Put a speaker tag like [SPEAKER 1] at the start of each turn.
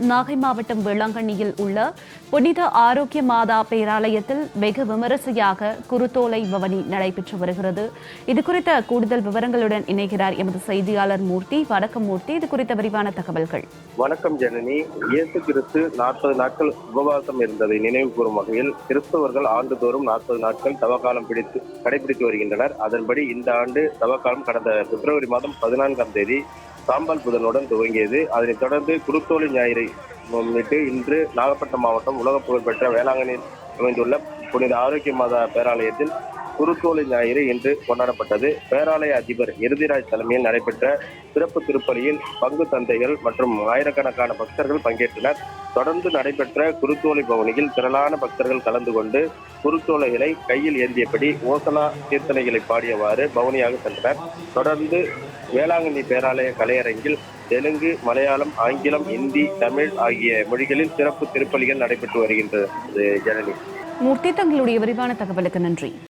[SPEAKER 1] நாகை மாவட்டம் வேளாங்கண்ணியில் உள்ள புனித ஆரோக்கிய மாதா பேராலயத்தில் வெகு விமரிசையாக குருத்தோலை பவனி நடைபெற்று வருகிறது. இதுகுறித்த கூடுதல் விவரங்களுடன் இணைகிறார் எமது செய்தியாளர் மூர்த்தி. வணக்கம் மூர்த்தி, இது குறித்த விரிவான தகவல்கள்.
[SPEAKER 2] வணக்கம் ஜனனி. இயேசு கிறிஸ்து 40 நாட்கள் உபவாசம் இருந்ததை நினைவு கூறும் வகையில் கிறிஸ்தவர்கள் ஆண்டுதோறும் 40 நாட்கள் தவக்காலம் கடைபிடித்து வருகின்றனர். அதன்படி இந்த ஆண்டு தவக்காலம் கடந்த பிப்ரவரி மாதம் 14ஆம் தேதி சாம்பல் புதனுடன் துவங்கியது. அதனைத் தொடர்ந்து குருத்தோலை ஞாயிறை முன்னிட்டு இன்று நாகப்பட்டினம் மாவட்டம் உலக புகழ்பெற்ற வேளாங்கண்ணியில் அமைந்துள்ள புனித ஆரோக்கிய மாதா பேராலயத்தில் குருத்தோலை ஞாயிறு இன்று கொண்டாடப்பட்டது. பேராலய அதிபர் இறுதிராஜ் தலைமையில் நடைபெற்ற சிறப்பு திருப்பலியில் பங்கு தந்தைகள் மற்றும் ஆயிரக்கணக்கான பக்தர்கள் பங்கேற்றனர். தொடர்ந்து நடைபெற்ற குருத்தோலை பவனியில் திரளான பக்தர்கள் கலந்து கொண்டு குருத்தோலைகளை கையில் ஏந்தியபடி ஓசனா கீர்த்தனைகளை பாடியவாறு பவனியாக சென்றனர். தொடர்ந்து வேளாங்கண்ணி பேராலய கலையரங்கில் தெலுங்கு, மலையாளம், ஆங்கிலம், இந்தி, தமிழ் ஆகிய மொழிகளில் சிறப்பு திருப்பலிகள் நடைபெற்று வருகின்றது. ஜனனி
[SPEAKER 1] மூர்த்தி, தங்களுடைய விரிவான தகவலுக்கு நன்றி.